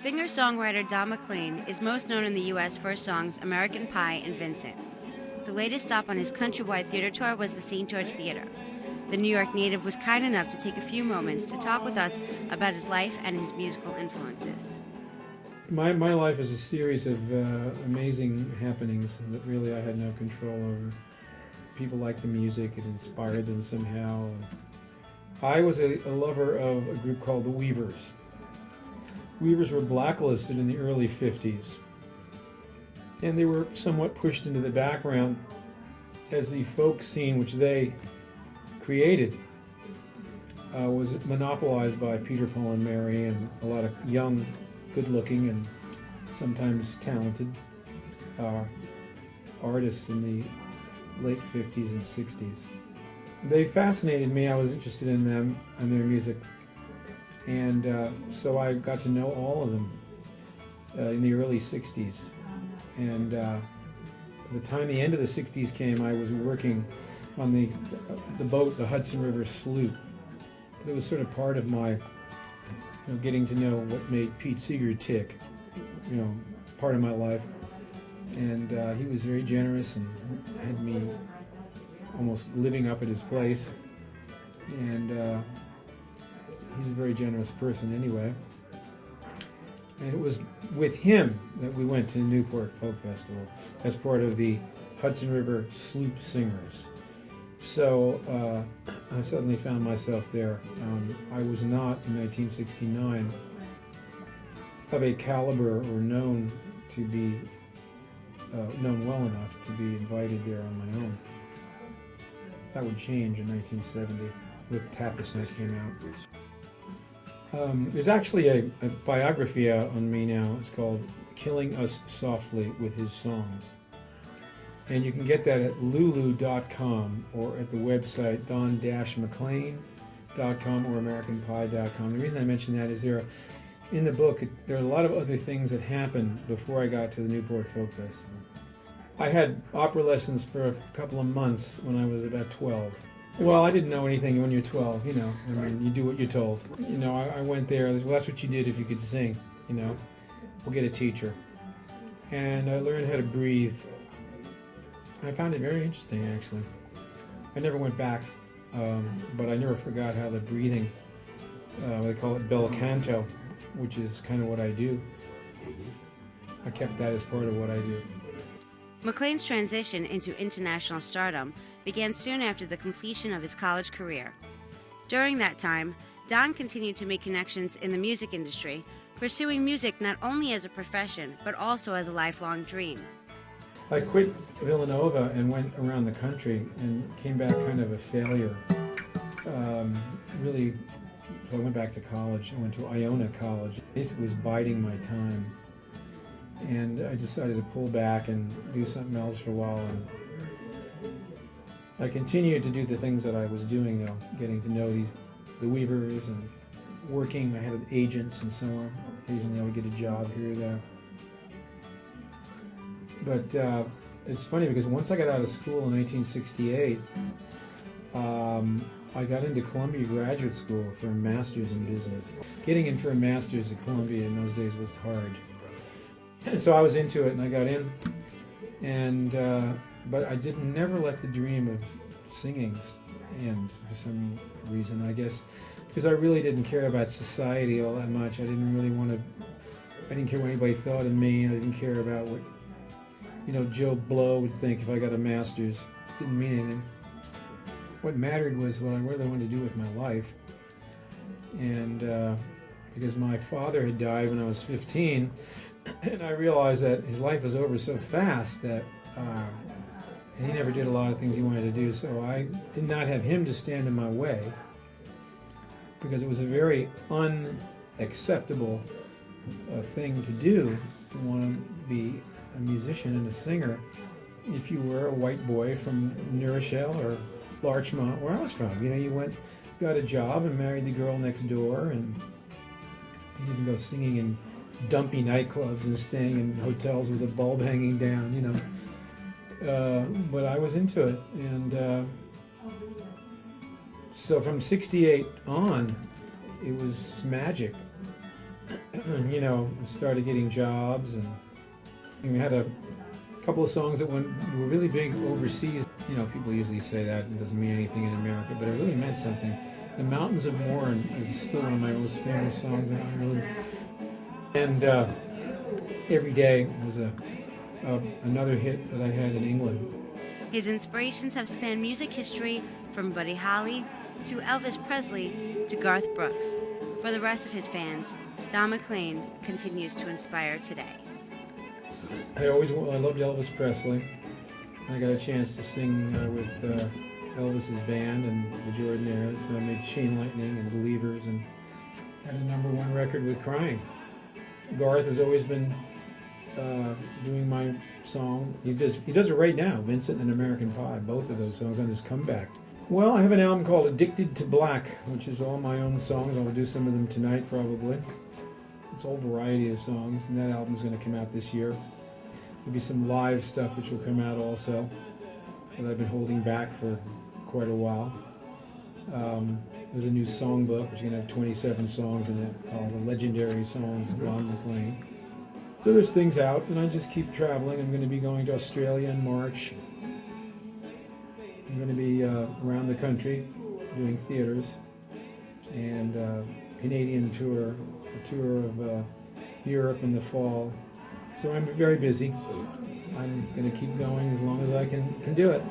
Singer-songwriter Don McLean is most known in the U.S. for his songs American Pie and Vincent. The latest stop on his countrywide theater tour was the St. George Theater. The New York native was kind enough to take a few moments to talk with us about his life and his musical influences. My life is a series of amazing happenings that really I had no control over. People liked the music, it inspired them somehow. I was a lover of a group called the Weavers. Weavers were blacklisted in the early 50s, and they were somewhat pushed into the background as the folk scene which they created was monopolized by Peter, Paul, and Mary and a lot of young, good-looking, and sometimes talented artists in the late 50s and 60s. They fascinated me. I was interested in them and their music, and so I got to know all of them in the early 60s. And by the time the end of the 60s came, I was working on the boat, the Hudson River sloop. It was sort of part of my getting to know what made Pete Seeger tick, part of my life. And he was very generous and had me almost living up at his place. And he's a very generous person anyway. And it was with him that we went to the Newport Folk Festival as part of the Hudson River Sloop Singers. So I suddenly found myself there. I was not, in 1969, of a caliber or known to be known well enough to be invited there on my own. That would change in 1970 with Tapestry came out. There's actually a biography out on me now. It's called Killing Us Softly with His Songs. And you can get that at lulu.com or at the website don-mclean.com or americanpie.com. The reason I mention that is in the book, there are a lot of other things that happened before I got to the Newport Folk Festival. I had opera lessons for a couple of months when I was about 12. Well, I didn't know anything when you're 12, you do what you're told. I went there, well, that's what you did if you could sing, we'll get a teacher. And I learned how to breathe. I found it very interesting, actually. I never went back, but I never forgot how the breathing, they call it bel canto, which is kind of what I do. I kept that as part of what I do. McLean's transition into international stardom began soon after the completion of his college career. During that time, Don continued to make connections in the music industry, pursuing music not only as a profession, but also as a lifelong dream. I quit Villanova and went around the country and came back kind of a failure. So I went back to college. I went to Iona College. Basically was biding my time. And I decided to pull back and do something else for a while. And I continued to do the things that I was doing, though, getting to know the Weavers and working. I had agents and so on. Occasionally I would get a job here or there. But it's funny because once I got out of school in 1968, I got into Columbia Graduate School for a master's in business. Getting in for a master's at Columbia in those days was hard. And so I was into it and I got in, but I never let the dream of singing end for some reason, I guess, because I really didn't care about society all that much. I didn't care what anybody thought of me, and I didn't care about what Joe Blow would think if I got a master's. It didn't mean anything. What mattered was what I really wanted to do with my life. And because my father had died when I was 15, and I realized that his life was over so fast that and he never did a lot of things he wanted to do, so I did not have him to stand in my way, because it was a very unacceptable thing to do, to want to be a musician and a singer if you were a white boy from New Rochelle or Larchmont, where I was from. You got a job and married the girl next door, and you didn't go singing in dumpy nightclubs and staying in hotels with a bulb hanging down, But I was into it, and so from 68 on, it was magic. You know, I started getting jobs, and we had a couple of songs that were really big overseas. You know, people usually say that it doesn't mean anything in America, but it really meant something. The Mountains of Mourne is still one of my most famous songs in Ireland. And Every Day was another hit that I had in England. His inspirations have spanned music history from Buddy Holly to Elvis Presley to Garth Brooks. For the rest of his fans, Don McLean continues to inspire today. I loved Elvis Presley. I got a chance to sing with Elvis's band and the Jordanaires. I made Chain Lightning and Believers, and had a #1 record with Crying. Garth has always been doing my song. He does it right now, Vincent and American Pie, both of those songs on his comeback. Well, I have an album called Addicted to Black, which is all my own songs. I'll do some of them tonight probably. It's a whole variety of songs, and that album's going to come out this year. There'll be some live stuff which will come out also, that I've been holding back for quite a while. There's a new songbook, which is going to have 27 songs in it, called The Legendary Songs of Don McLean. So there's things out, and I just keep traveling. I'm going to be going to Australia in March. I'm going to be around the country doing theaters, and Canadian tour, a tour of Europe in the fall. So I'm very busy. I'm going to keep going as long as I can do it.